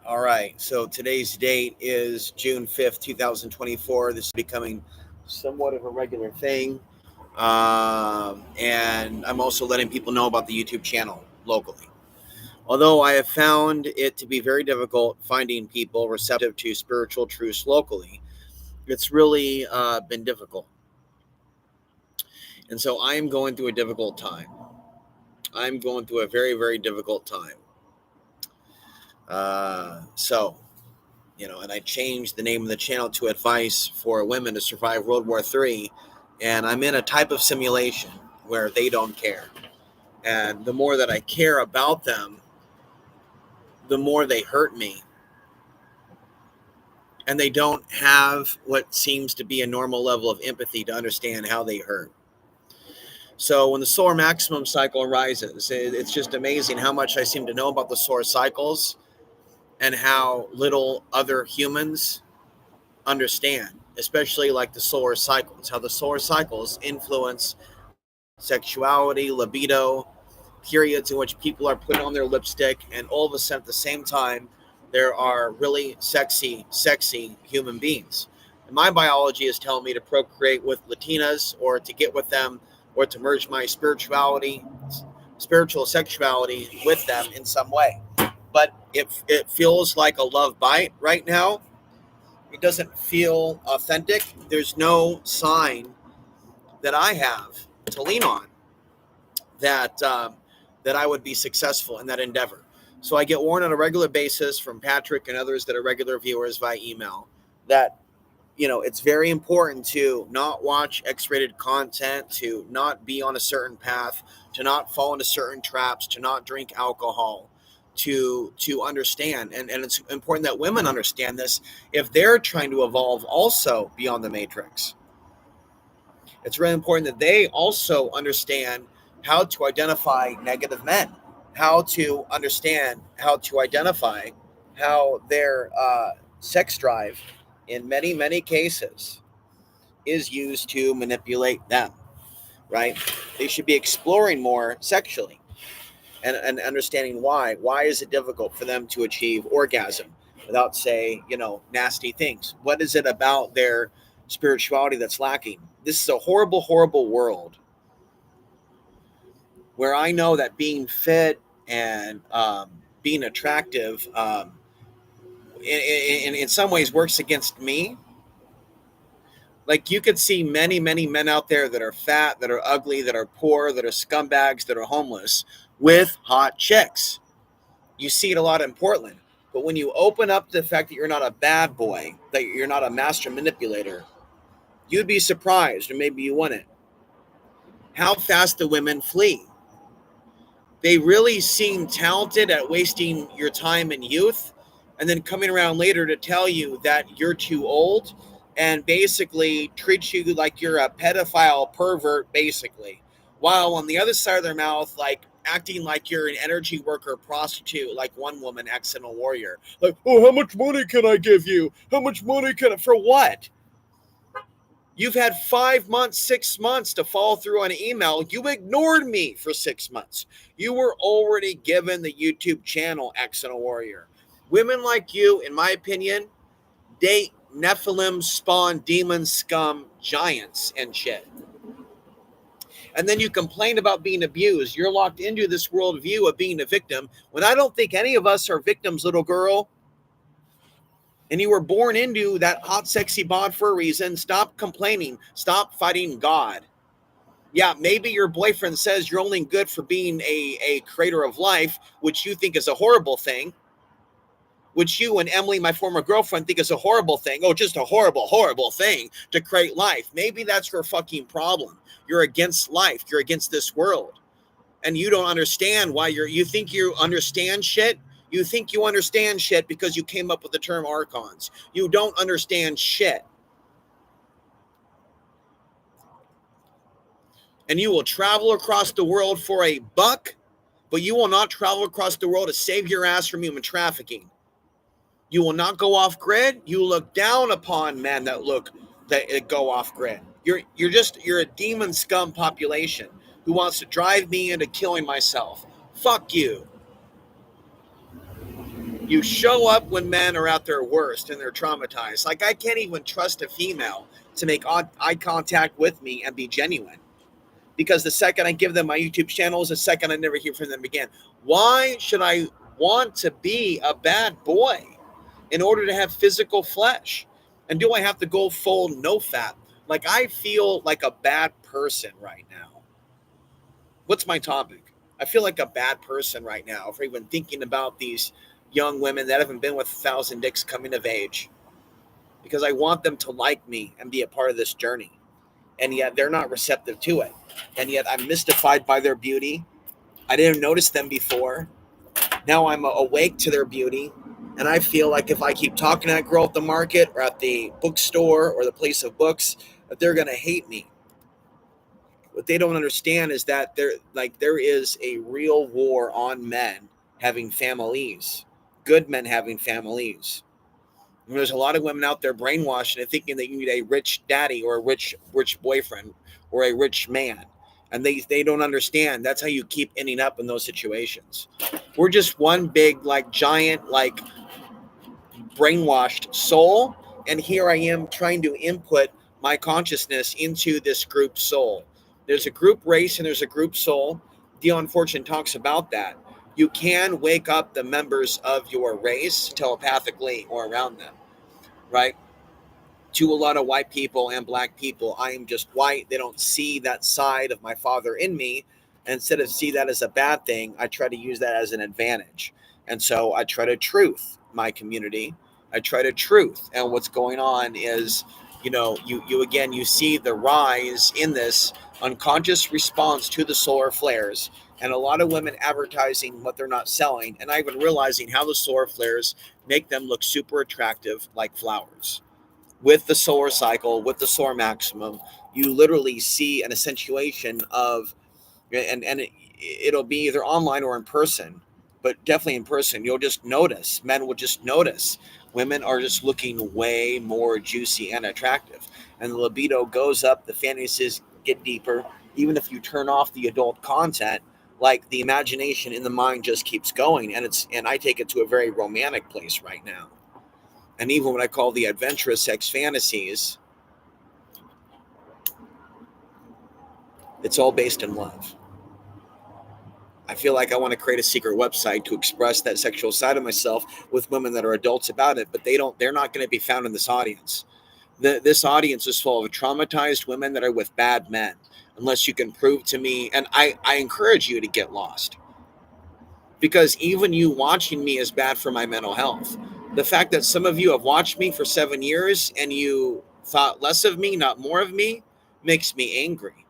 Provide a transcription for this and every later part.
All right, so today's date is June 5th, 2024. This is becoming somewhat of a regular thing. And I'm also letting people know about the YouTube channel locally. Although I have found it to be very difficult finding people receptive to spiritual truths locally, it's really been difficult. And so I am going through a difficult time. I'm going through a very, very difficult time. And I changed the name of the channel to Advice for Women to Survive World War III. And I'm in a type of simulation where they don't care. And the more that I care about them, the more they hurt me. And they don't have what seems to be a normal level of empathy to understand how they hurt. So when the solar maximum cycle arises, it's just amazing how much I seem to know about the solar cycles and how little other humans understand, especially like the solar cycles, how the solar cycles influence sexuality, libido, periods in which people are putting on their lipstick, and all of a sudden at the same time, there are really sexy human beings. And my biology is telling me to procreate with Latinas or to get with them or to merge my spiritual sexuality with them in some way. But it feels like a love bite right now. It doesn't feel authentic. There's no sign that I have to lean on that I would be successful in that endeavor. So I get warned on a regular basis from Patrick and others that are regular viewers via email that it's very important to not watch X-rated content, to not be on a certain path, to not fall into certain traps, to not drink alcohol, to understand. And it's important that women understand this if they're trying to evolve also beyond the matrix. It's really important that they also understand how to identify negative men, how to understand how to identify how their sex drive in many, many cases is used to manipulate them, right? They should be exploring more sexually and understanding why. Why is it difficult for them to achieve orgasm without, say, nasty things? What is it about their spirituality that's lacking? This is a horrible, horrible world where I know that being fit and being attractive in some ways works against me. Like, you could see many, many men out there that are fat, that are ugly, that are poor, that are scumbags, that are homeless with hot chicks. You see it a lot in Portland. But when you open up the fact that you're not a bad boy, that you're not a master manipulator, you'd be surprised, or maybe you wouldn't, how fast the women flee. They really seem talented at wasting your time and youth and then coming around later to tell you that you're too old and basically treat you like you're a pedophile pervert, basically, while on the other side of their mouth, like, acting like you're an energy worker prostitute, like one woman, Excellent Warrior. Like, oh, how much money can I give you? How much money can I, for what? You've had 5 months, 6 months to follow through on an email. You ignored me for 6 months. You were already given the YouTube channel, Excellent Warrior. Women like you, in my opinion, date Nephilim spawn demon scum giants and shit. And then you complain about being abused. You're locked into this worldview of being a victim when I don't think any of us are victims, little girl. And you were born into that hot, sexy bod for a reason. Stop complaining. Stop fighting God. Yeah, maybe your boyfriend says you're only good for being a creator of life, which you think is a horrible thing, which you and Emily, my former girlfriend, think is a horrible thing. Oh, just a horrible, horrible thing to create life. Maybe that's your fucking problem. You're against life. You're against this world. And you don't understand why you think you understand shit. You think you understand shit because you came up with the term archons. You don't understand shit. And you will travel across the world for a buck, but you will not travel across the world to save your ass from human trafficking. You will not go off grid. You look down upon men that go off grid. You're a demon scum population who wants to drive me into killing myself. Fuck you. You show up when men are at their worst and they're traumatized. Like, I can't even trust a female to make eye contact with me and be genuine, because the second I give them my YouTube channel is the second I never hear from them again. Why should I want to be a bad boy in order to have physical flesh? And do I have to go full no fat? Like, I feel like a bad person right now. What's my topic? I feel like a bad person right now for even thinking about these young women that haven't been with 1,000 dicks coming of age, because I want them to like me and be a part of this journey. And yet they're not receptive to it. And yet I'm mystified by their beauty. I didn't notice them before. Now I'm awake to their beauty. And I feel like if I keep talking to that girl at the market or at the bookstore or the place of books, that they're going to hate me. What they don't understand is that there is a real war on men having families, good men having families. And there's a lot of women out there brainwashed and thinking that you need a rich daddy or a rich boyfriend or a rich man. And they don't understand. That's how you keep ending up in those situations. We're just one big, like, giant, like, brainwashed soul. And here I am trying to input my consciousness into this group soul. There's a group race and there's a group soul. Dion Fortune talks about that. You can wake up the members of your race telepathically or around them, right? To a lot of white people and black people, I am just white. They don't see that side of my father in me. And instead of see that as a bad thing, I try to use that as an advantage. And so I try to truth my community. I try to truth. And what's going on is, you again, you see the rise in this unconscious response to the solar flares, and a lot of women advertising what they're not selling, and not even realizing how the solar flares make them look super attractive like flowers. With the solar cycle, with the solar maximum, you literally see an accentuation of, and it'll be either online or in person, but definitely in person. You'll just notice, men will just notice, women are just looking way more juicy and attractive, and the libido goes up, the fantasies get deeper. Even if you turn off the adult content, like, the imagination in the mind just keeps going, and I take it to a very romantic place right now. And even what I call the adventurous sex fantasies, it's all based in love. I feel like I want to create a secret website to express that sexual side of myself with women that are adults about it, but they're not going to be found in this audience. This audience is full of traumatized women that are with bad men, unless you can prove to me, and I encourage you to get lost. Because even you watching me is bad for my mental health. The fact that some of you have watched me for 7 years and you thought less of me, not more of me, makes me angry.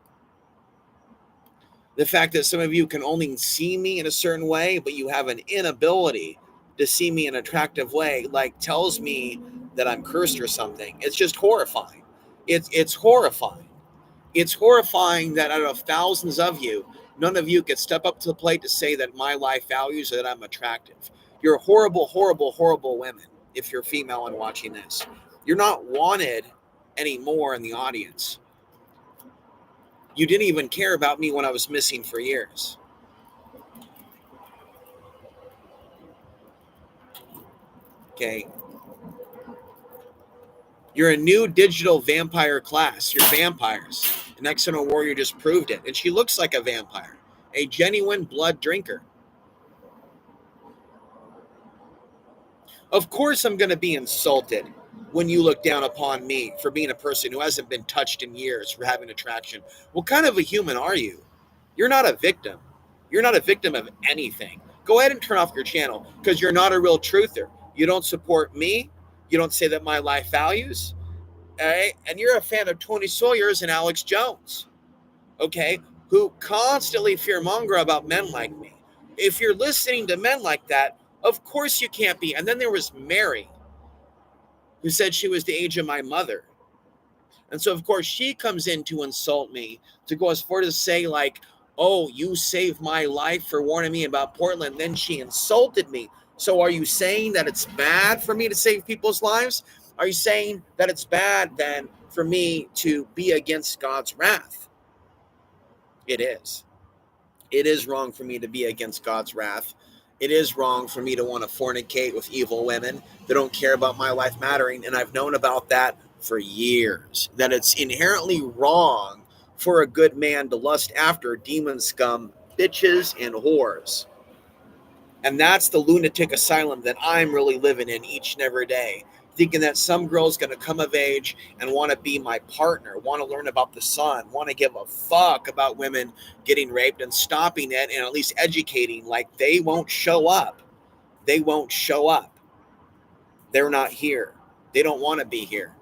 The fact that some of you can only see me in a certain way, but you have an inability to see me in an attractive way, like, tells me that I'm cursed or something. It's just horrifying. It's horrifying. It's horrifying that out of thousands of you, none of you could step up to the plate to say that my life values or that I'm attractive. You're horrible, horrible, horrible women. If you're female and watching this, you're not wanted anymore in the audience. You didn't even care about me when I was missing for years. Okay. You're a new digital vampire class. You're vampires. An External Warrior just proved it. And she looks like a vampire, a genuine blood drinker. Of course I'm going to be insulted when you look down upon me for being a person who hasn't been touched in years, for having attraction. What kind of a human are you? You're not a victim. You're not a victim of anything. Go ahead and turn off your channel, because you're not a real truther. You don't support me. You don't say that my life values. All right? And you're a fan of Tony Sawyer's and Alex Jones, okay, who constantly fearmonger about men like me. If you're listening to men like that, of course you can't be. And then there was Mary, who said she was the age of my mother. And so, of course, she comes in to insult me, to go as far to say, like, oh, you saved my life for warning me about Portland. Then she insulted me. So are you saying that it's bad for me to save people's lives? Are you saying that it's bad then for me to be against God's wrath? It is. It is wrong for me to be against God's wrath. It is wrong for me to want to fornicate with evil women that don't care about my life mattering. And I've known about that for years, that it's inherently wrong for a good man to lust after demon scum, bitches, and whores. And that's the lunatic asylum that I'm really living in each and every day, thinking that some girl's going to come of age and want to be my partner, want to learn about the sun, want to give a fuck about women getting raped and stopping it and at least educating. Like, they won't show up. They won't show up. They're not here. They don't want to be here.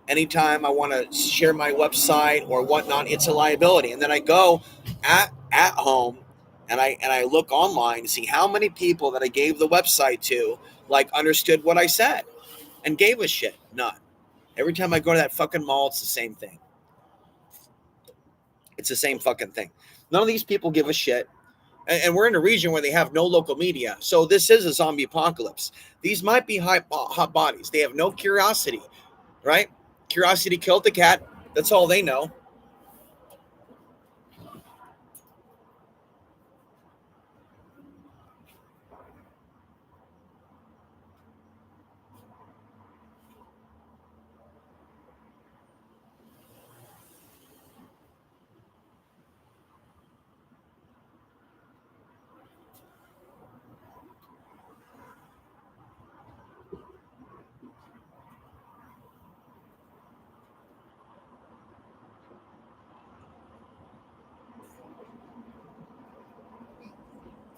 Anytime I want to share my website or whatnot, it's a liability. And then I go at home and I look online to see how many people that I gave the website to like understood what I said and gave a shit. None. Every time I go to that fucking mall, it's the same thing. It's the same fucking thing. None of these people give a shit. And we're in a region where they have no local media. So this is a zombie apocalypse. These might be hot bodies. They have no curiosity, right? Curiosity killed the cat. That's all they know.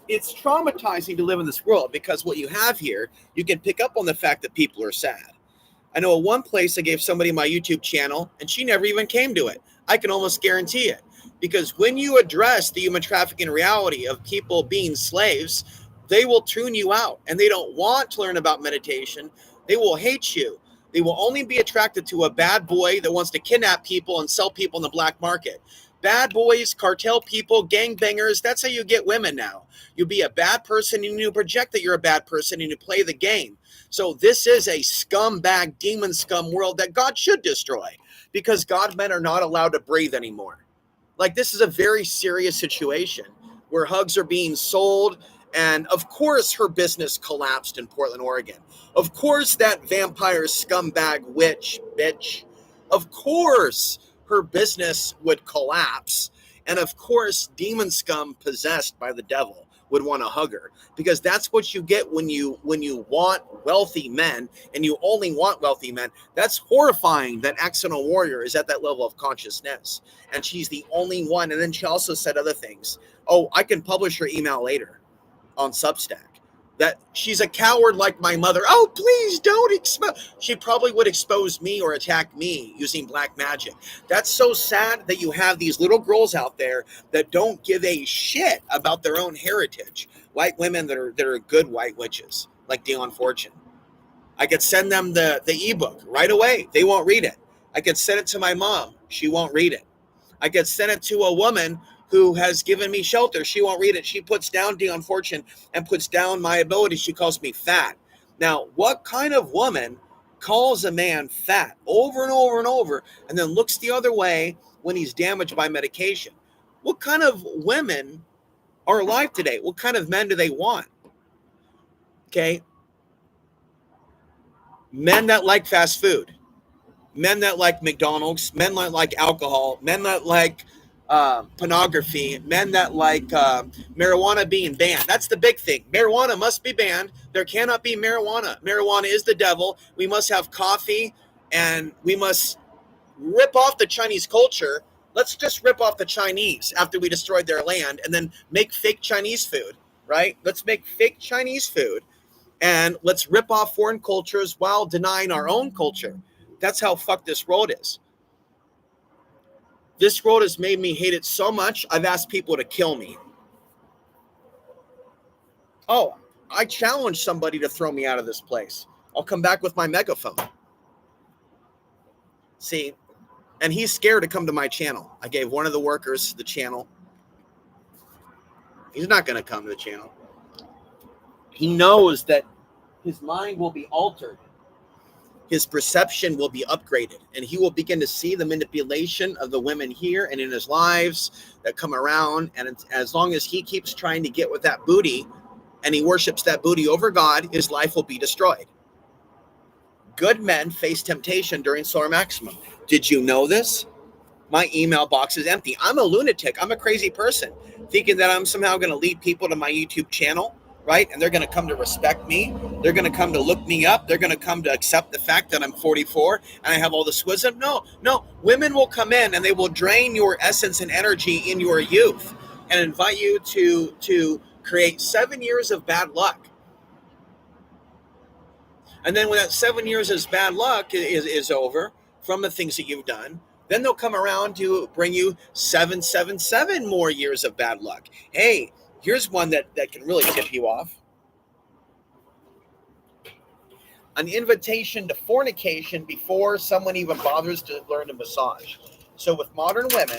It's traumatizing to live in this world because what you have here, you can pick up on the fact that people are sad. I know at one place I gave somebody my YouTube channel and she never even came to it. I can almost guarantee it. Because when you address the human trafficking reality of people being slaves, they will tune you out and they don't want to learn about meditation. They will hate you. They will only be attracted to a bad boy that wants to kidnap people and sell people in the black market. Bad boys, cartel people, gangbangers, that's how you get women now. You be a bad person and you project that you're a bad person and you play the game. So this is a scumbag, demon scum world that God should destroy because God men are not allowed to breathe anymore. Like, this is a very serious situation where hugs are being sold. And of course, her business collapsed in Portland, Oregon. Of course, that vampire scumbag witch bitch. Of course, her business would collapse. And of course, demon scum possessed by the devil would want to hug her, because that's what you get when you want wealthy men and you only want wealthy men. That's horrifying that Accidental Warrior is at that level of consciousness and she's the only one. And then she also said other things. Oh, I can publish her email later on Substack. That she's a coward like my mother. Oh, please don't expose. She probably would expose me or attack me using black magic. That's so sad that you have these little girls out there that don't give a shit about their own heritage. White women that are good white witches, like Dion Fortune. I could send them the ebook right away. They won't read it. I could send it to my mom. She won't read it. I could send it to a woman who has given me shelter. She won't read it. She puts down Dion Fortune and puts down my ability. She calls me fat. Now, what kind of woman calls a man fat over and over and over and then looks the other way when he's damaged by medication? What kind of women are alive today? What kind of men do they want? Okay. Men that like fast food. Men that like McDonald's, men that like alcohol, men that like pornography, men that like marijuana being banned. That's the big thing. Marijuana must be banned. There cannot be marijuana. Marijuana is the devil. We must have coffee and we must rip off the Chinese culture. Let's just rip off the Chinese after we destroyed their land and then make fake Chinese food, right? Let's make fake Chinese food and let's rip off foreign cultures while denying our own culture. That's how fucked this world is. This world has made me hate it so much, I've asked people to kill me. Oh, I challenge somebody to throw me out of this place. I'll come back with my megaphone. See, and he's scared to come to my channel. I gave one of the workers the channel. He's not going to come to the channel. He knows that his mind will be altered. His perception will be upgraded, and he will begin to see the manipulation of the women here and in his lives that come around. And as long as he keeps trying to get with that booty and he worships that booty over God, his life will be destroyed. Good men face temptation during solar maximum. Did you know this? My email box is empty. I'm a lunatic. I'm a crazy person, thinking that I'm somehow going to lead people to my YouTube channel, right? And they're going to come to respect me. They're going to come to look me up. They're going to come to accept the fact that I'm 44 and I have all this wisdom. No. Women will come in and they will drain your essence and energy in your youth and invite you to create 7 years of bad luck. And then when that 7 years of bad luck is over from the things that you've done, then they'll come around to bring you 777 more years of bad luck. Hey, here's one that can really tip you off. An invitation to fornication before someone even bothers to learn to massage. So with modern women,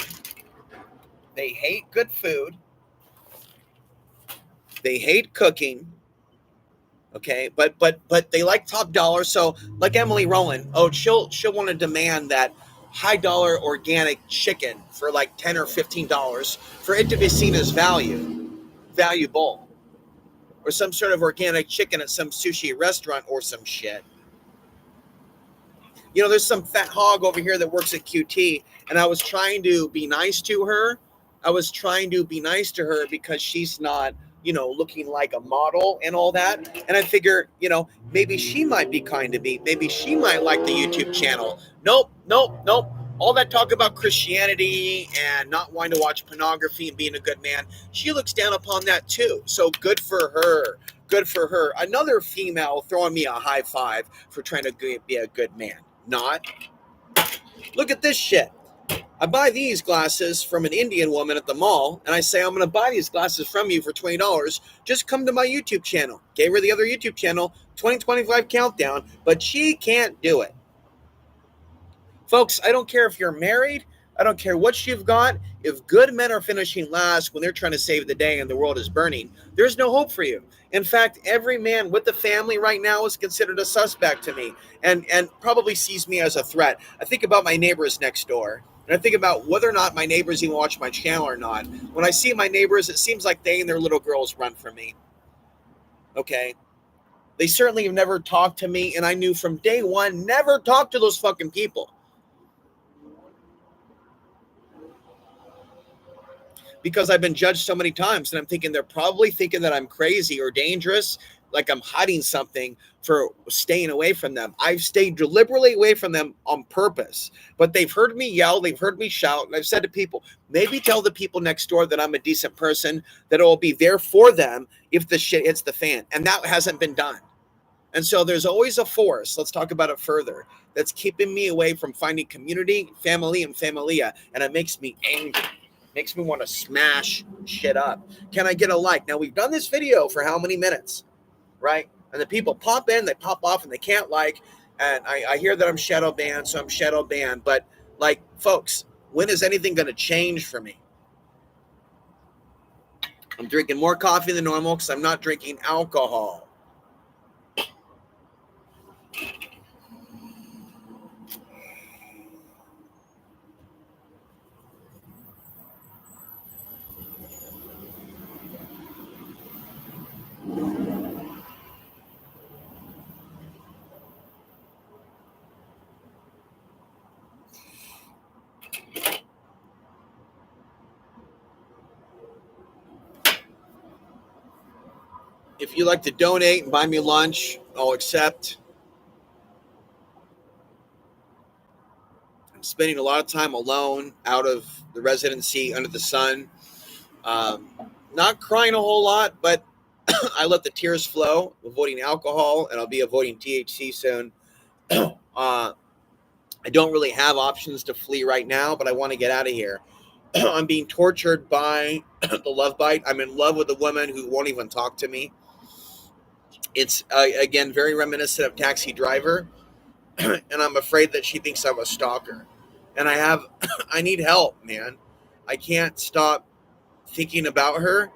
they hate good food. They hate cooking. Okay, but they like top dollar. So like Emily Rowland, she'll want to demand that high dollar organic chicken for like $10 or $15 for it to be seen as valuable, or some sort of organic chicken at some sushi restaurant or some shit. You know, there's some fat hog over here that works at QT, and I was trying to be nice to her. Because she's not, looking like a model and all that. And I figure, maybe she might be kind to me. Maybe she might like the YouTube channel. Nope. All that talk about Christianity and not wanting to watch pornography and being a good man, she looks down upon that too. So good for her. Another female throwing me a high five for trying to be a good man. Not. Look at this shit. I buy these glasses from an Indian woman at the mall, and I say, I'm going to buy these glasses from you for $20. Just come to my YouTube channel. Gave her the other YouTube channel, 2025 countdown, but she can't do it. Folks, I don't care if you're married. I don't care what you've got. If good men are finishing last when they're trying to save the day and the world is burning, there's no hope for you. In fact, every man with the family right now is considered a suspect to me and probably sees me as a threat. I think about my neighbors next door. And I think about whether or not my neighbors even watch my channel or not. When I see my neighbors, it seems like they and their little girls run from me. Okay? They certainly have never talked to me, and I knew from day one, never talk to those fucking people. Because I've been judged so many times, and I'm thinking they're probably thinking that I'm crazy or dangerous, like I'm hiding something for staying away from them. I've stayed deliberately away from them on purpose, but they've heard me yell, they've heard me shout, and I've said to people, maybe tell the people next door that I'm a decent person, that it will be there for them if the shit hits the fan, and that hasn't been done. And so there's always a force, let's talk about it further, that's keeping me away from finding community, family, and familia, and it makes me angry. Makes me want to smash shit up. Can I get a like? Now, we've done this video for how many minutes, right? And the people pop in, they pop off, and they can't like. And I hear that I'm shadow banned, so I'm shadow banned. But, like, folks, when is anything going to change for me? I'm drinking more coffee than normal because I'm not drinking alcohol. If you like to donate and buy me lunch, I'll accept. I'm spending a lot of time alone, out of the residency, under the sun. Not crying a whole lot, but I let the tears flow, avoiding alcohol, and I'll be avoiding THC soon. I don't really have options to flee right now, but I want to get out of here. I'm being tortured by the love bite. I'm in love with a woman who won't even talk to me. It's, again, very reminiscent of Taxi Driver, and I'm afraid that she thinks I'm a stalker. And I need help, man. I can't stop thinking about her.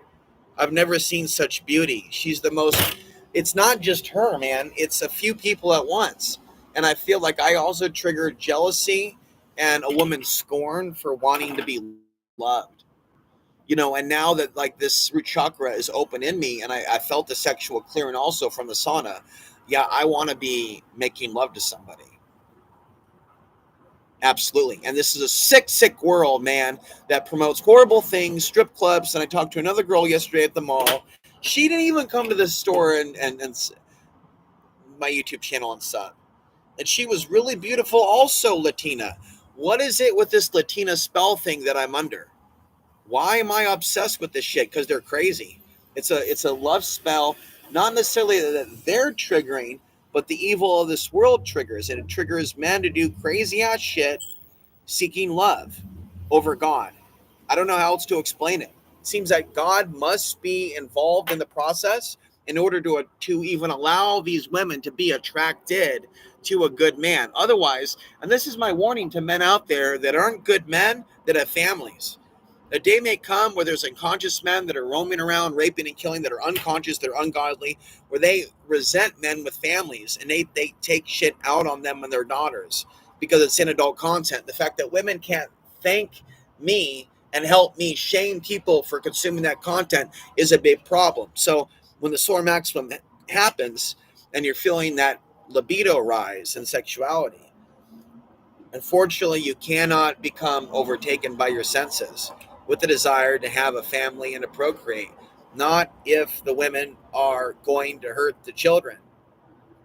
I've never seen such beauty. She's the most, it's not just her, man. It's a few people at once. And I feel like I also trigger jealousy and a woman's scorn for wanting to be loved. and now that like this root chakra is open in me, and I felt the sexual clearing also from the sauna. Yeah, I want to be making love to somebody. Absolutely. And this is a sick, sick world, man, that promotes horrible things, strip clubs. And I talked to another girl yesterday at the mall. She didn't even come to the store and my YouTube channel and sub. And she was really beautiful, also Latina. What is it with this Latina spell thing that I'm under? Why am I obsessed with this shit? Because they're crazy. It's a love spell, not necessarily that they're triggering, but the evil of this world triggers, and it triggers men to do crazy ass shit, seeking love over God. I don't know how else to explain it. It seems like God must be involved in the process in order to even allow these women to be attracted to a good man. Otherwise, and this is my warning to men out there that aren't good men, that have families. A day may come where there's unconscious men that are roaming around, raping and killing, that are unconscious, they're ungodly, where they resent men with families, and they take shit out on them and their daughters because it's in adult content. The fact that women can't thank me and help me shame people for consuming that content is a big problem. So when the solar maximum happens and you're feeling that libido rise in sexuality, unfortunately, you cannot become overtaken by your senses with the desire to have a family and to procreate. Not if the women are going to hurt the children.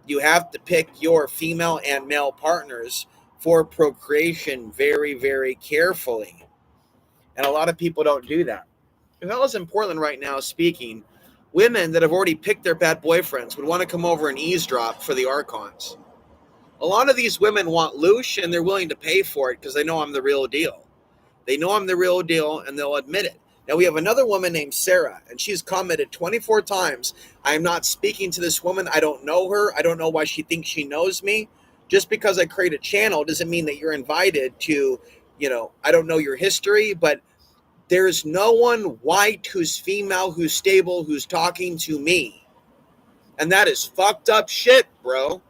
You have to pick your female and male partners for procreation very, very carefully. And a lot of people don't do that. If I was in Portland right now speaking, women that have already picked their bad boyfriends would want to come over and eavesdrop for the archons. A lot of these women want loosh, and they're willing to pay for it because they know I'm the real deal. They know I'm the real deal, and they'll admit it. Now, we have another woman named Sarah, and she's commented 24 times, I'm not speaking to this woman. I don't know her. I don't know why she thinks she knows me. Just because I create a channel doesn't mean that you're invited to, I don't know your history, but there's no one white who's female, who's stable, who's talking to me. And that is fucked up shit, bro.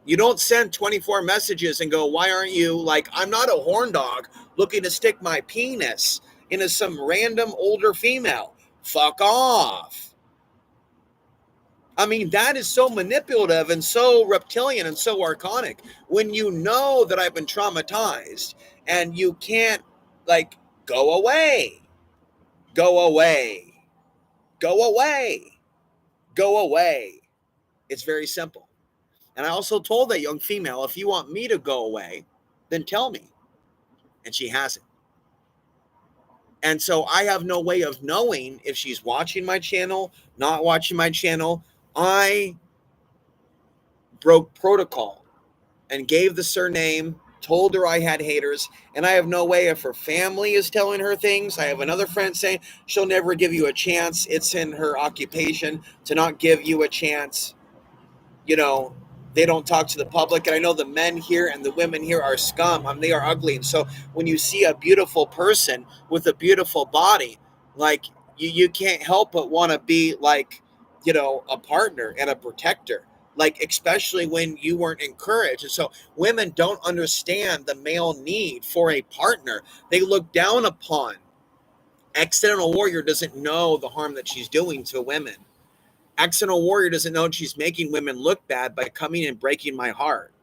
You don't send 24 messages and go, why aren't you like, I'm not a horn dog looking to stick my penis into some random older female. Fuck off. I mean, that is so manipulative and so reptilian and so archonic when you know that I've been traumatized and you can't, like, go away, go away, go away, go away. It's very simple. And I also told that young female, if you want me to go away, then tell me. And she hasn't. And so I have no way of knowing if she's watching my channel, not watching my channel. I broke protocol and gave the surname, told her I had haters, and I have no way if her family is telling her things. I have another friend saying she'll never give you a chance. It's in her occupation to not give you a chance. They don't talk to the public. And I know the men here and the women here are scum. They are ugly. And so when you see a beautiful person with a beautiful body, like you can't help but want to be like, a partner and a protector, like, especially when you weren't encouraged. And so women don't understand the male need for a partner. They look down upon. Accidental Warrior doesn't know the harm that she's doing to women. Accidental Warrior doesn't know she's making women look bad by coming and breaking my heart.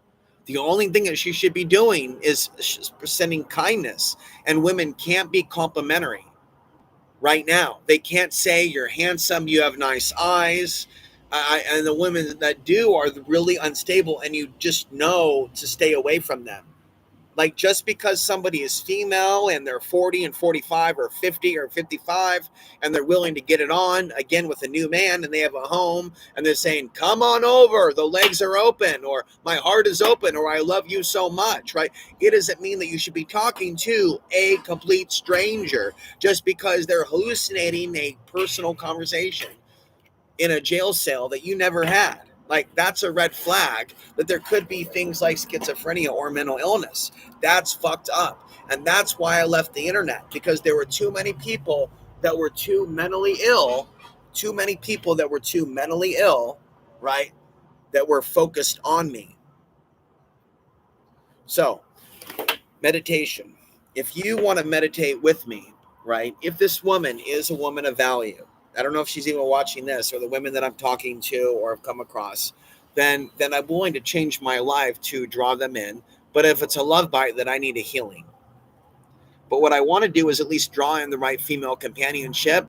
The only thing that she should be doing is sending kindness, and women can't be complimentary right now. They can't say you're handsome, you have nice eyes, and the women that do are really unstable, and you just know to stay away from them. Like, just because somebody is female and they're 40 and 45 or 50 or 55 and they're willing to get it on again with a new man and they have a home and they're saying, come on over, the legs are open, or my heart is open, or I love you so much, right? It doesn't mean that you should be talking to a complete stranger just because they're hallucinating a personal conversation in a jail cell that you never had. Like, that's a red flag that there could be things like schizophrenia or mental illness. That's fucked up. And that's why I left the internet, because there were too many people that were too mentally ill, right, that were focused on me. So, meditation. If you want to meditate with me, right? If this woman is a woman of value, I don't know if she's even watching this or the women that I'm talking to or have come across, then I'm willing to change my life to draw them in. But if it's a love bite, then I need a healing. But what I want to do is at least draw in the right female companionship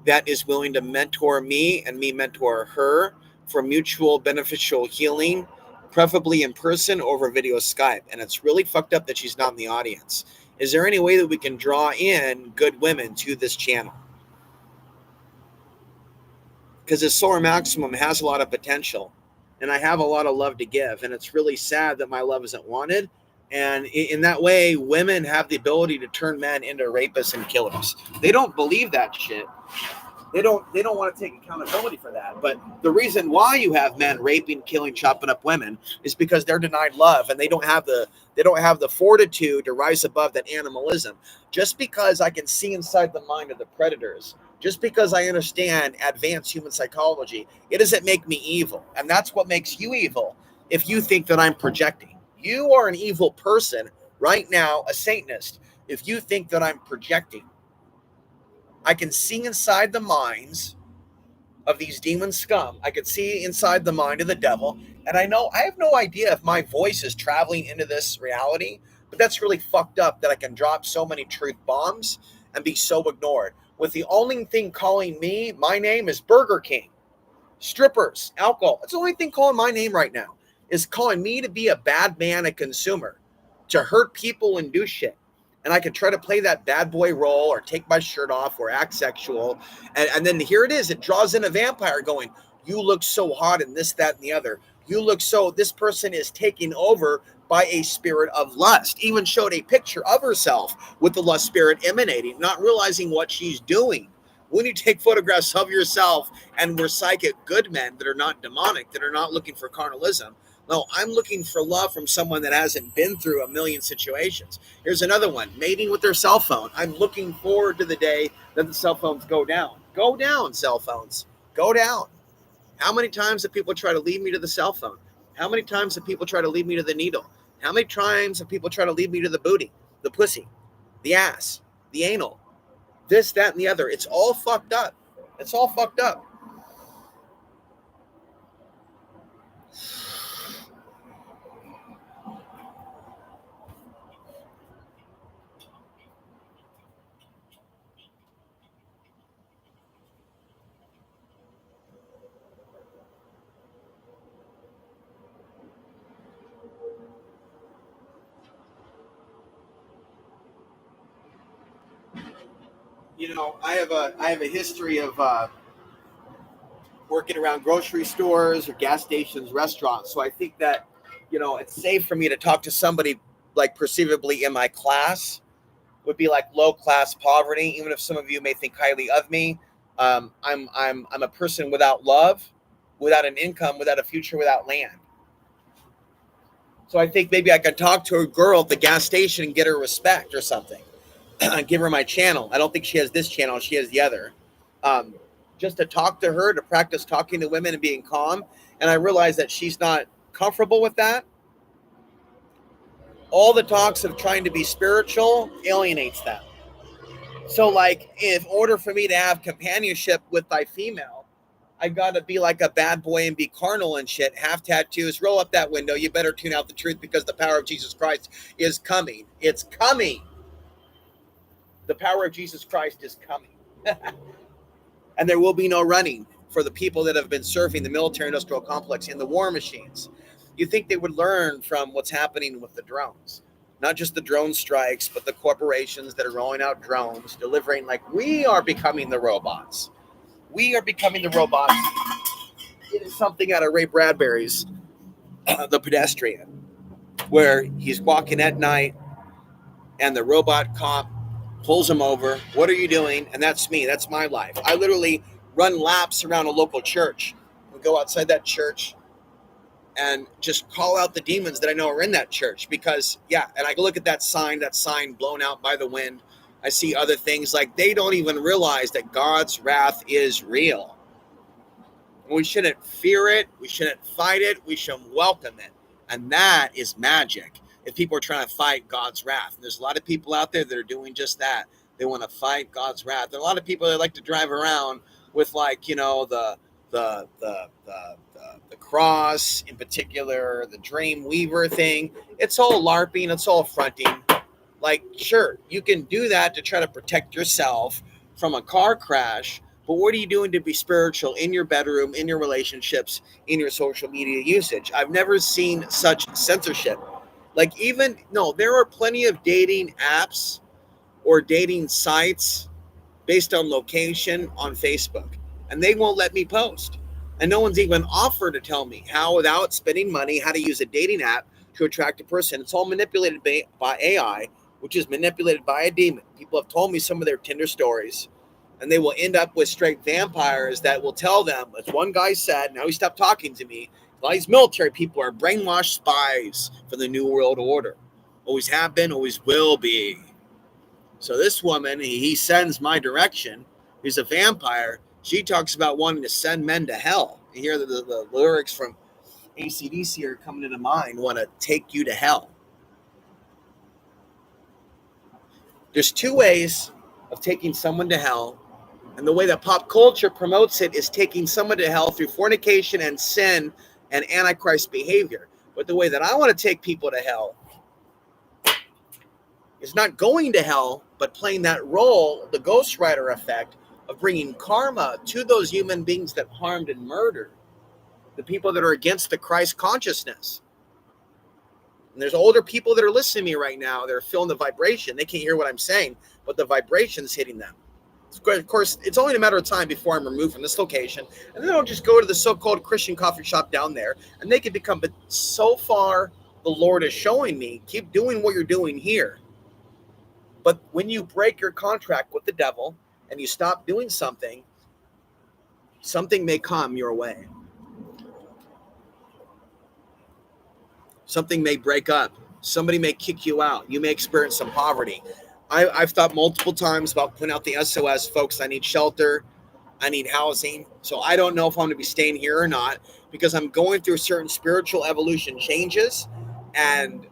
that is willing to mentor me and me mentor her for mutual beneficial healing, preferably in person over video Skype. And it's really fucked up that she's not in the audience. Is there any way that we can draw in good women to this channel? Because the Solar Maximum has a lot of potential, and I have a lot of love to give. And it's really sad that my love isn't wanted. And in that way, women have the ability to turn men into rapists and killers. They don't believe that shit. They don't want to take accountability for that. But the reason why you have men raping, killing, chopping up women is because they're denied love, and they don't have the fortitude to rise above that animalism. Just because I can see inside the mind of the predators, just because I understand advanced human psychology, it doesn't make me evil. And that's what makes you evil if you think that I'm projecting. You are an evil person right now, a Satanist, if you think that I'm projecting. I can see inside the minds of these demon scum. I can see inside the mind of the devil. And I have no idea if my voice is traveling into this reality, but that's really fucked up that I can drop so many truth bombs and be so ignored. With the only thing calling me, my name is Burger King, strippers, alcohol. That's the only thing calling my name right now, is calling me to be a bad man, a consumer, to hurt people and do shit. And I can try to play that bad boy role or take my shirt off or act sexual. And then here it is. It draws in a vampire going, you look so hot and this, that, and the other. You look so, this person is taking over by a spirit of lust. Even showed a picture of herself with the lust spirit emanating, not realizing what she's doing. When you take photographs of yourself and we're psychic good men that are not demonic, that are not looking for carnalism, no, I'm looking for love from someone that hasn't been through a million situations. Here's another one, mating with their cell phone. I'm looking forward to the day that the cell phones go down. Go down, cell phones. Go down. How many times have people try to lead me to the cell phone? How many times have people try to lead me to the needle? How many times have people try to lead me to the booty, the pussy, the ass, the anal, this, that, and the other? It's all fucked up. It's all fucked up. You know, I have a history of working around grocery stores or gas stations, restaurants. So I think that, it's safe for me to talk to somebody like perceivably in my class, would be like low class poverty. Even if some of you may think highly of me, I'm a person without love, without an income, without a future, without land. So I think maybe I could talk to a girl at the gas station and get her respect or something. Give her my channel. I don't think she has this channel. She has the other. Just to talk to her, to practice talking to women and being calm. And I realize that she's not comfortable with that. All the talks of trying to be spiritual alienates them. So, like, in order for me to have companionship with thy female, I gotta be like a bad boy and be carnal and shit. Have tattoos. Roll up that window. You better tune out the truth because the power of Jesus Christ is coming. It's coming. The power of Jesus Christ is coming. And there will be no running for the people that have been serving the military-industrial complex and the war machines. You think they would learn from what's happening with the drones? Not just the drone strikes, but the corporations that are rolling out drones, delivering, like, we are becoming the robots. We are becoming the robots. It is something out of Ray Bradbury's The Pedestrian, where he's walking at night and the robot cop pulls him over. What are you doing? And that's me. That's my life. I literally run laps around a local church and go outside that church and just call out the demons that I know are in that church. Because, and I look at that sign blown out by the wind. I see other things, like they don't even realize that God's wrath is real. We shouldn't fear it. We shouldn't fight it. We should welcome it. And that is magic. If people are trying to fight God's wrath, and there's a lot of people out there that are doing just that. They want to fight God's wrath. There are a lot of people that like to drive around with, like, you know, the cross in particular, the dream weaver thing. It's all LARPing. It's all fronting. Like, sure, you can do that to try to protect yourself from a car crash, but what are you doing to be spiritual in your bedroom, in your relationships, in your social media usage? I've never seen such censorship. Like, even, no, there are plenty of dating apps or dating sites based on location on Facebook, and they won't let me post. And no one's even offered to tell me how, without spending money, how to use a dating app to attract a person. It's all manipulated by AI, which is manipulated by a demon. People have told me some of their Tinder stories, and they will end up with straight vampires that will tell them, as one guy said, now he stopped talking to me, all these military people are brainwashed spies for the New World Order. Always have been, always will be. So this woman, he sends my direction. He's a vampire. She talks about wanting to send men to hell. You hear the lyrics from AC/DC are coming into mind, want to take you to hell. There's two ways of taking someone to hell, and the way that pop culture promotes it is taking someone to hell through fornication and sin and antichrist behavior. But the way that I want to take people to hell is not going to hell, but playing that role, the Ghost Rider effect, of bringing karma to those human beings that harmed and murdered, the people that are against the Christ consciousness. And there's older people that are listening to me right now. They're feeling the vibration. They can't hear what I'm saying, but the vibration's hitting them. Of course, it's only a matter of time before I'm removed from this location. And then I'll just go to the so-called Christian coffee shop down there, and they can become, but so far, the Lord is showing me, keep doing what you're doing here. But when you break your contract with the devil and you stop doing something, something may come your way. Something may break up. Somebody may kick you out. You may experience some poverty. I've thought multiple times about putting out the SOS, folks. I need shelter. I need housing. So I don't know if I'm going to be staying here or not, because I'm going through certain spiritual evolution changes. And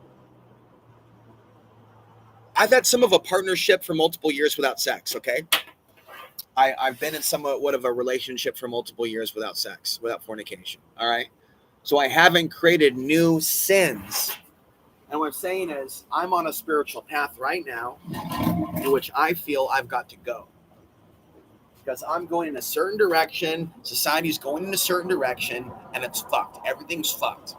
I've had some of a partnership for multiple years without sex, okay? I've been in somewhat of a relationship for multiple years without sex, without fornication, all right? So I haven't created new sins. And what I'm saying is, I'm on a spiritual path right now in which I feel I've got to go. Because I'm going in a certain direction, society's going in a certain direction, and it's fucked. Everything's fucked.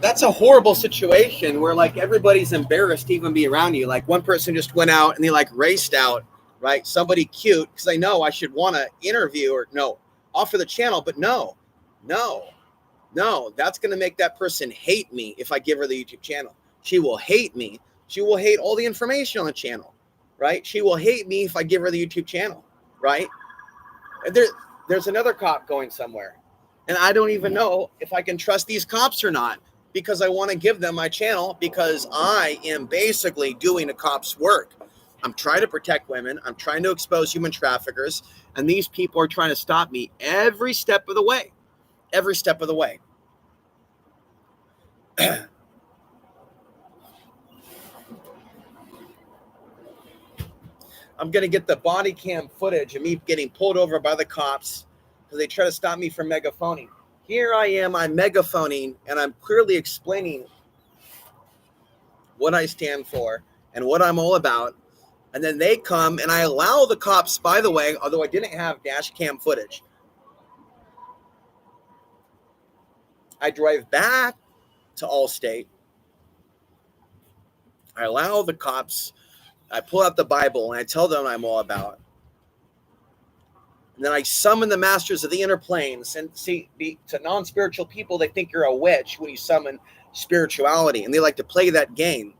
That's a horrible situation where, like, everybody's embarrassed to even be around you. Like, one person just went out and they, like, raced out, right? Somebody cute, because I know I should want to interview or offer the channel, but no, that's going to make that person hate me if I give her the YouTube channel. She will hate me. She will hate all the information on the channel, right? She will hate me if I give her the YouTube channel, right? There's another cop going somewhere, and I don't even know if I can trust these cops or not, because I want to give them my channel, because I am basically doing a cop's work. I'm trying to protect women. I'm trying to expose human traffickers, and these people are trying to stop me every step of the way. Every step of the way. I'm going to get the body cam footage of me getting pulled over by the cops because they try to stop me from megaphoning. Here I am, I'm megaphoning, and I'm clearly explaining what I stand for and what I'm all about. And then they come, and I allow the cops, by the way, although I didn't have dash cam footage, I drive back to Allstate. I allow the cops, I pull out the Bible, and I tell them what I'm all about. And then I summon the masters of the inner planes. And see, to non-spiritual people, they think you're a witch when you summon spirituality. And they like to play that game.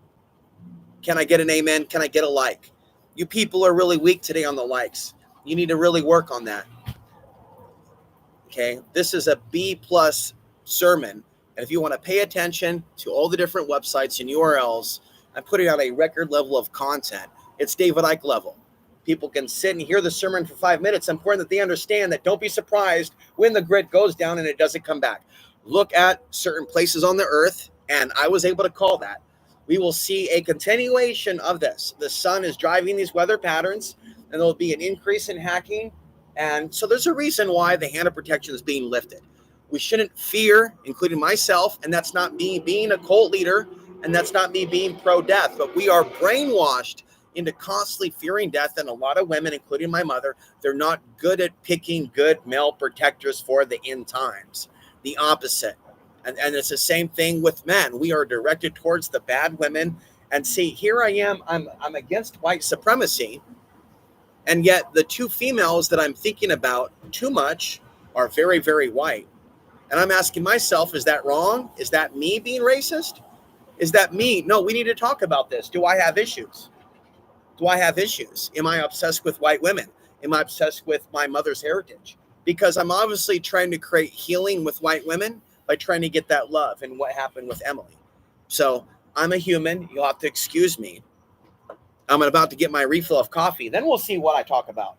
Can I get an amen? Can I get a like? You people are really weak today on the likes. You need to really work on that. Okay? This is a B+ sermon. And if you want to pay attention to all the different websites and URLs, I'm putting out a record level of content. It's David Icke level. People can sit and hear the sermon for 5 minutes. It's important that they understand that don't be surprised when the grid goes down and it doesn't come back. Look at certain places on the earth, and I was able to call that. We will see a continuation of this. The sun is driving these weather patterns, and there'll be an increase in hacking. And so there's a reason why the hand of protection is being lifted. We shouldn't fear, including myself, and that's not me being a cult leader, and that's not me being pro-death, but we are brainwashed into constantly fearing death. And a lot of women, including my mother, they're not good at picking good male protectors for the end times. The opposite. And it's the same thing with men. We are directed towards the bad women. And see, here I am, I'm against white supremacy. And yet the two females that I'm thinking about too much are very, very white. And I'm asking myself, is that wrong? Is that me being racist? Is that me? No, we need to talk about this. Do I have issues? Do I have issues? Am I obsessed with white women? Am I obsessed with my mother's heritage? Because I'm obviously trying to create healing with white women by trying to get that love and what happened with Emily. So I'm a human. You'll have to excuse me. I'm about to get my refill of coffee. Then we'll see what I talk about.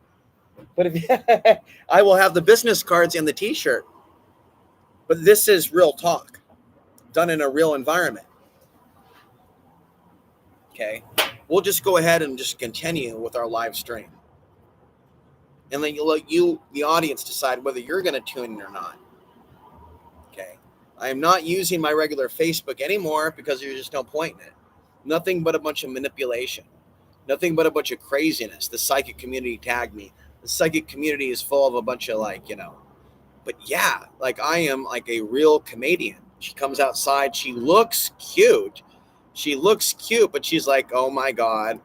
But if I will have the business cards and the t-shirt. But this is real talk done in a real environment. Okay. We'll just go ahead and just continue with our live stream. And then you, the audience, decide whether you're going to tune in or not. Okay. I am not using my regular Facebook anymore because there's just no point in it. Nothing but a bunch of manipulation. Nothing but a bunch of craziness. The psychic community tagged me. The psychic community is full of a bunch of but yeah, I am like a real comedian. She comes outside. She looks cute. But she's like, oh my God.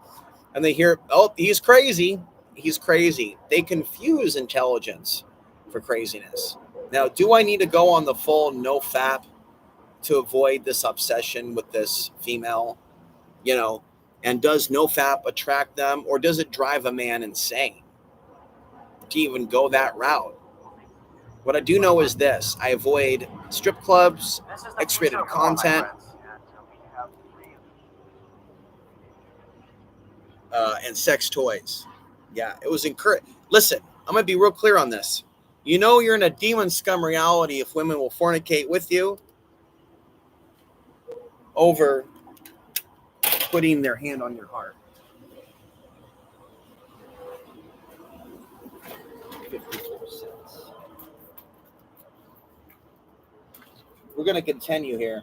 And they hear, oh, he's crazy. He's crazy. They confuse intelligence for craziness. Now, do I need to go on the full no-fap to avoid this obsession with this female? And does no-fap attract them, or does it drive a man insane to even go that route? What I do know is this. I avoid strip clubs, X-rated content, and sex toys. Yeah, it was encouraged. Listen, I'm going to be real clear on this. You're in a demon scum reality if women will fornicate with you over putting their hand on your heart. 54 cents. We're going to continue here.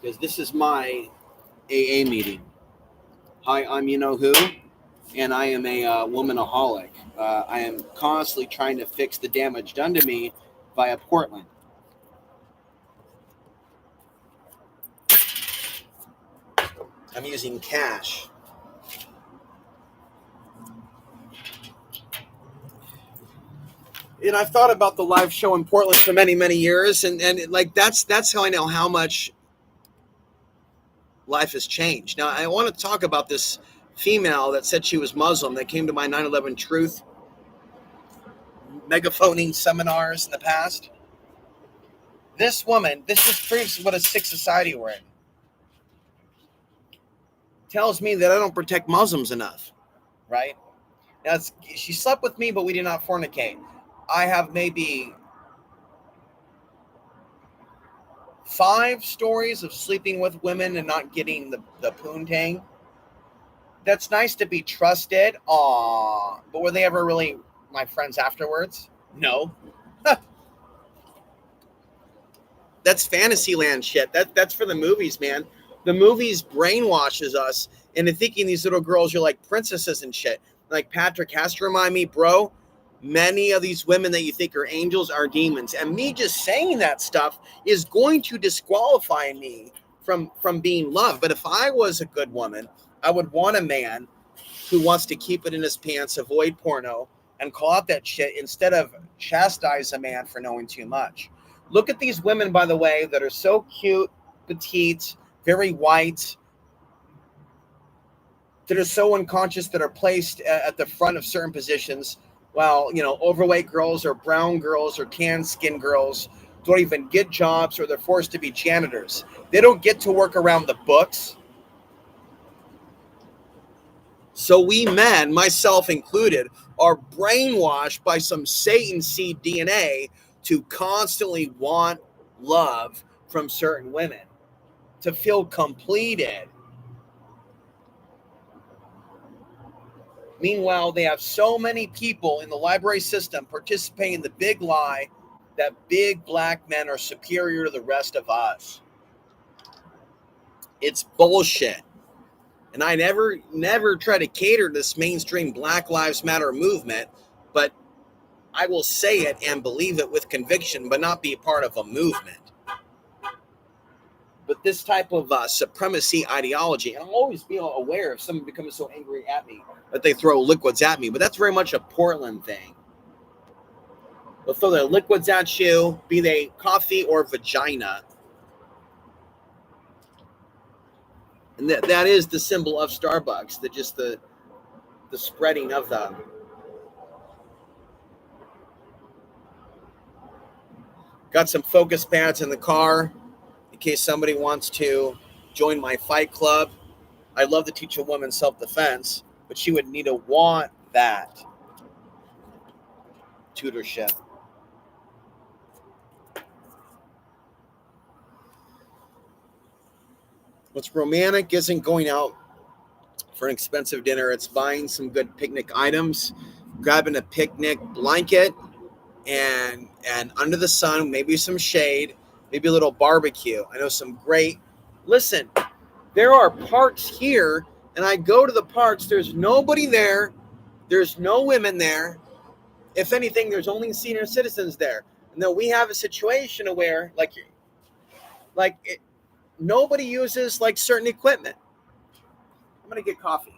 Because this is my AA meeting. Hi, I'm you-know-who, and I am a womanaholic. I am constantly trying to fix the damage done to me via Portland. I'm using cash. And I've thought about the live show in Portland for many, many years, and that's how I know how much life has changed. Now, I want to talk about this female that said she was Muslim that came to my 9/11 Truth megaphoning seminars in the past. This woman, this just proves what a sick society we're in. Tells me that I don't protect Muslims enough, right? Now, she slept with me, but we did not fornicate. I have maybe 5 stories of sleeping with women and not getting the poontang. That's nice to be trusted. Aww. But were they ever really my friends afterwards? No. That's Fantasyland shit. That's for the movies, man. The movies brainwashes us into thinking these little girls are like princesses and shit. Like Patrick has to remind me, bro, many of these women that you think are angels are demons. And me just saying that stuff is going to disqualify me from being loved. But if I was a good woman, I would want a man who wants to keep it in his pants, avoid porno, and call out that shit instead of chastise a man for knowing too much. Look at these women, by the way, that are so cute, petite, very white, that are so unconscious, that are placed at the front of certain positions, while overweight girls or brown girls or tan skin girls don't even get jobs, or they're forced to be janitors. They don't get to work around the books. So we men, myself included, are brainwashed by some Satan seed DNA to constantly want love from certain women, to feel completed. Meanwhile, they have so many people in the library system participating in the big lie that big black men are superior to the rest of us. It's bullshit. And I never try to cater to this mainstream Black Lives Matter movement, but I will say it and believe it with conviction, but not be a part of a movement. But this type of supremacy ideology, and I'll always be aware if someone becomes so angry at me that they throw liquids at me, but that's very much a Portland thing. They'll throw their liquids at you, be they coffee or vagina. And that is the symbol of Starbucks, the spreading of them. Got some focus pads in the car in case somebody wants to join my fight club. I'd love to teach a woman self-defense, but she would need to want that tutorship. What's romantic isn't going out for an expensive dinner. It's buying some good picnic items, grabbing a picnic blanket, and under the sun, maybe some shade, maybe a little barbecue. I know some great. Listen, there are parks here, and I go to the parks. There's nobody there. There's no women there. If anything, there's only senior citizens there. And then we have a situation where, nobody uses like certain equipment. I'm gonna get coffee.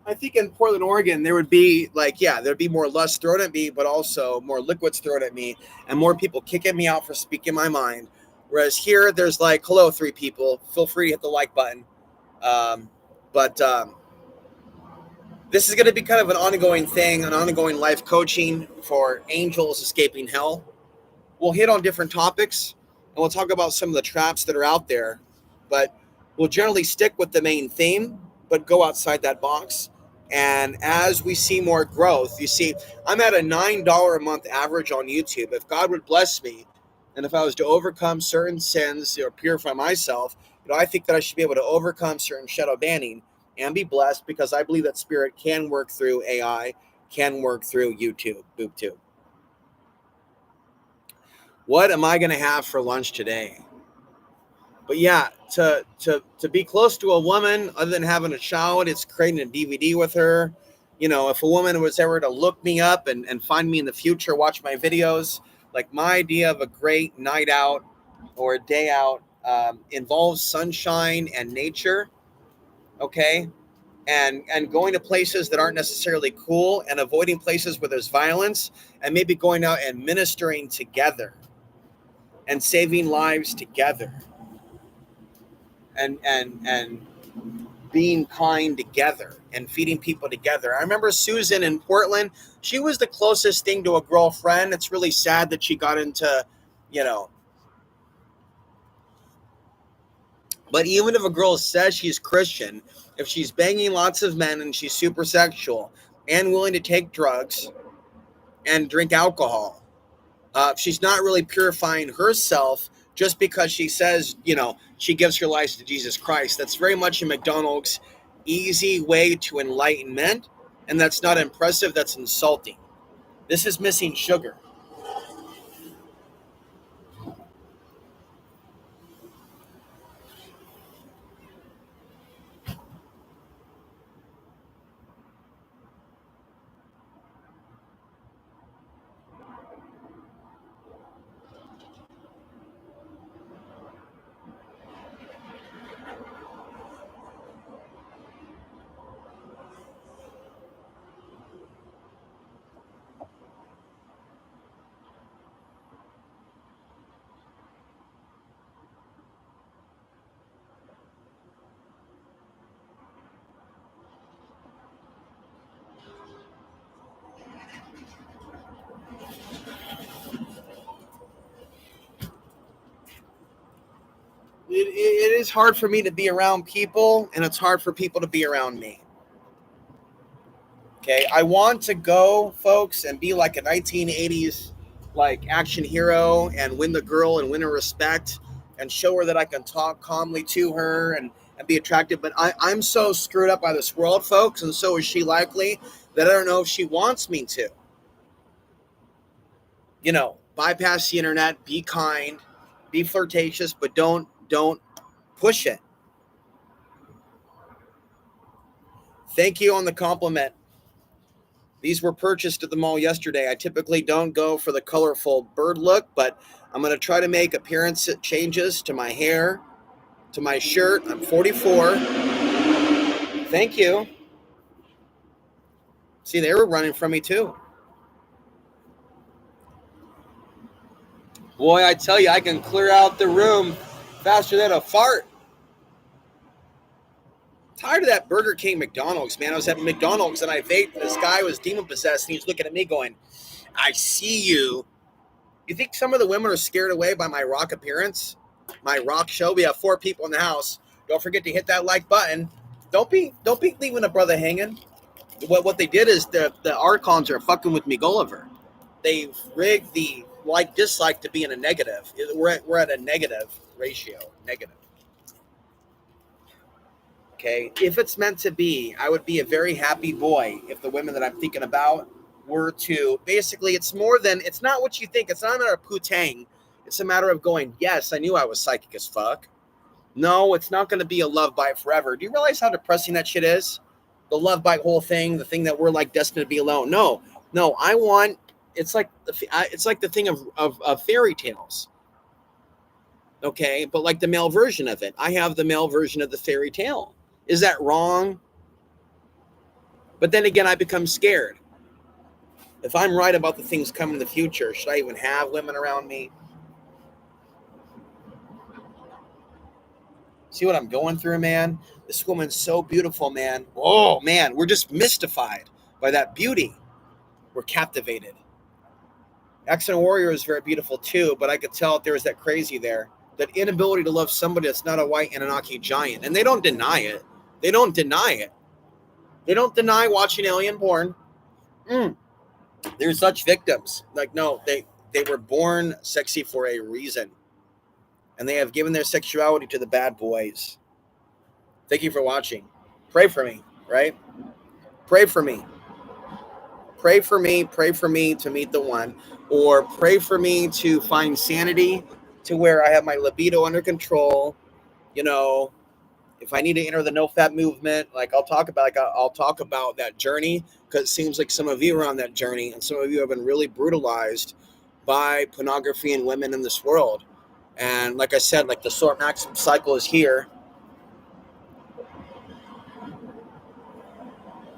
I think in Portland, Oregon, there would be there'd be more lust thrown at me, but also more liquids thrown at me, and more people kicking me out for speaking my mind. Whereas here, there's like, hello, 3 people. Feel free to hit the like button. But this is going to be kind of an ongoing thing, an ongoing life coaching for angels escaping hell. We'll hit on different topics, and we'll talk about some of the traps that are out there. But we'll generally stick with the main theme, but go outside that box. And as we see more growth, you see, I'm at a $9 a month average on YouTube. If God would bless me, and if I was to overcome certain sins or purify myself, I think that I should be able to overcome certain shadow banning and be blessed, because I believe that spirit can work through AI can work through YouTube, BoobTube. What am I going to have for lunch today? But yeah, to be close to a woman, other than having a child, it's creating a DVD with her. You know, if a woman was ever to look me up and find me in the future, watch my videos, like my idea of a great night out or a day out involves sunshine and nature, okay? And going to places that aren't necessarily cool and avoiding places where there's violence and maybe going out and ministering together and saving lives together and being kind together and feeding people together. I remember Susan in Portland. She was the closest thing to a girlfriend. It's really sad that she got into, you know. But even if a girl says she's Christian, if she's banging lots of men and she's super sexual and willing to take drugs and drink alcohol, she's not really purifying herself just because she says, you know, she gives her life to Jesus Christ. That's very much a McDonald's easy way to enlightenment, and that's not impressive, that's insulting. This is missing sugar. It is hard for me to be around people, and it's hard for people to be around me. Okay, I want to go, folks, and be like a 1980s like action hero and win the girl and win her respect and show her that I can talk calmly to her and be attractive. But I'm so screwed up by this world, folks, and so is she likely, that I don't know if she wants me to. You know, bypass the internet, be kind, be flirtatious, but don't push it. Thank you on the compliment. These were purchased at the mall yesterday. I typically don't go for the colorful bird look, but I'm going to try to make appearance changes to my hair, to my shirt. I'm 44. Thank you. See, they were running from me too. Boy, I tell you, I can clear out the room faster than a fart. Tired of that Burger King McDonald's, man. I was at McDonald's and I vaped, and this guy was demon possessed, and he's looking at me going, I see you. You think some of the women are scared away by my rock appearance? My rock show? We have 4 people in the house. Don't forget to hit that like button. Don't be leaving a brother hanging. What they did is the archons are fucking with me, Gulliver. They've rigged the like dislike to be in a negative. We're at a negative ratio. Negative. Okay, if it's meant to be, I would be a very happy boy if the women that I'm thinking about were to, basically, it's not what you think. It's not a matter of poo-tang. It's a matter of going, yes, I knew I was psychic as fuck. No, it's not going to be a love bite forever. Do you realize how depressing that shit is? The love bite whole thing, the thing that we're like destined to be alone. No, it's like the thing of fairy tales. Okay, but like the male version of it. I have the male version of the fairy tale. Is that wrong? But then again, I become scared. If I'm right about the things coming in the future, should I even have women around me? See what I'm going through, man? This woman's so beautiful, man. Oh, man, we're just mystified by that beauty. We're captivated. Accent Warrior is very beautiful too, but I could tell there was that crazy there. That inability to love somebody that's not a white Anunnaki giant. And they don't deny it. They don't deny it. They don't deny watching Alien porn. They're such victims. Like, no, they were born sexy for a reason. And they have given their sexuality to the bad boys. Thank you for watching. Pray for me, right? Pray for me. pray for me to meet the one, or pray for me to find sanity to where I have my libido under control. You know, if I need to enter the no fat movement, like I'll talk about that journey, because it seems like some of you are on that journey, and some of you have been really brutalized by pornography and women in this world. And like I said, like the Sort Maximum cycle is here.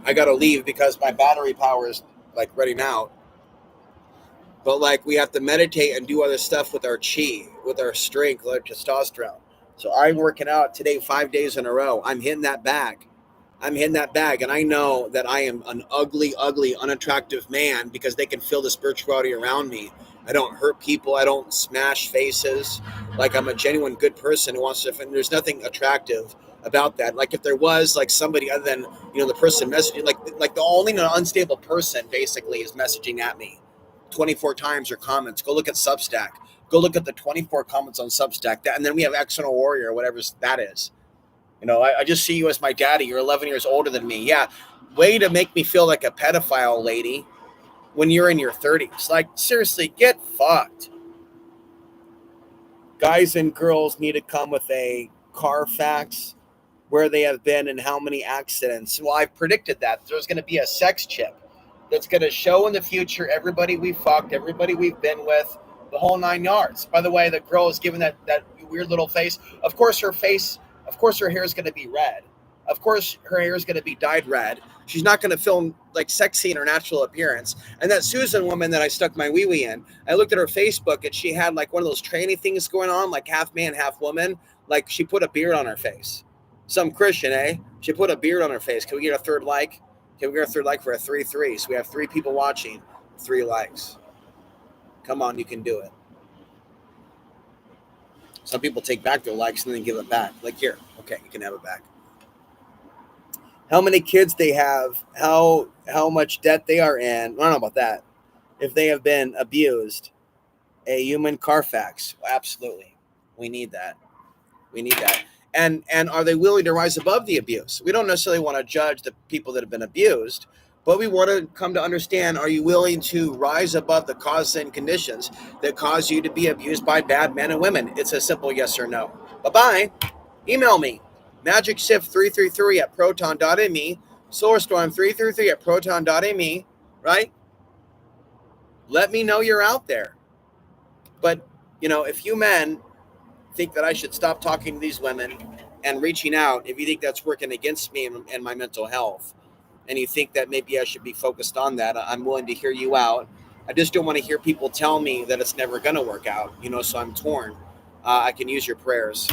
I gotta leave because my battery power is like running out. But like we have to meditate and do other stuff with our chi, with our strength, with our testosterone. So I'm working out today 5 days in a row. I'm hitting that bag. And I know that I am an ugly, ugly, unattractive man because they can feel the spirituality around me. I don't hurt people. I don't smash faces. Like I'm a genuine good person who wants to. And there's nothing attractive about that. Like if there was like somebody other than the person messaging, like the only unstable person basically is messaging at me 24 times or comments. Go look at Substack. Go look at the 24 comments on Substack. And then we have External Warrior, whatever that is. I just see you as my daddy. You're 11 years older than me. Yeah. Way to make me feel like a pedophile, lady, when you're in your 30s. Like, seriously, get fucked. Guys and girls need to come with a Carfax, where they have been and how many accidents. Well, I've predicted that. There's going to be a sex chip that's going to show in the future everybody we fucked, everybody we've been with, the whole 9 yards. By the way, the girl is giving that weird little face. Of course, her hair is going to be red. Of course, her hair is going to be dyed red. She's not going to film like sexy in her natural appearance. And that Susan woman that I stuck my wee-wee in, I looked at her Facebook and she had like one of those tranny things going on, like half man, half woman. Like she put a beard on her face. Some Christian, eh? She put a beard on her face. Can we get a third like? Can we get a third like for a 3-3? So we have 3 people watching, 3 likes. Come on, you can do it. Some people take back their likes and then give it back. Like here, okay, you can have it back. How many kids they have, how much debt they are in. I don't know about that. If they have been abused, a human Carfax. Absolutely. We need that. And are they willing to rise above the abuse? We don't necessarily want to judge the people that have been abused, but we want to come to understand, are you willing to rise above the causes and conditions that cause you to be abused by bad men and women? It's a simple yes or no. Bye-bye. Email me, magicshift333@proton.me, solarstorm333@proton.me, right? Let me know you're out there. But, if you men think that I should stop talking to these women and reaching out, if you think that's working against me and my mental health, and you think that maybe I should be focused on that, I'm willing to hear you out. I just don't want to hear people tell me that it's never going to work out, so I'm torn. I can use your prayers.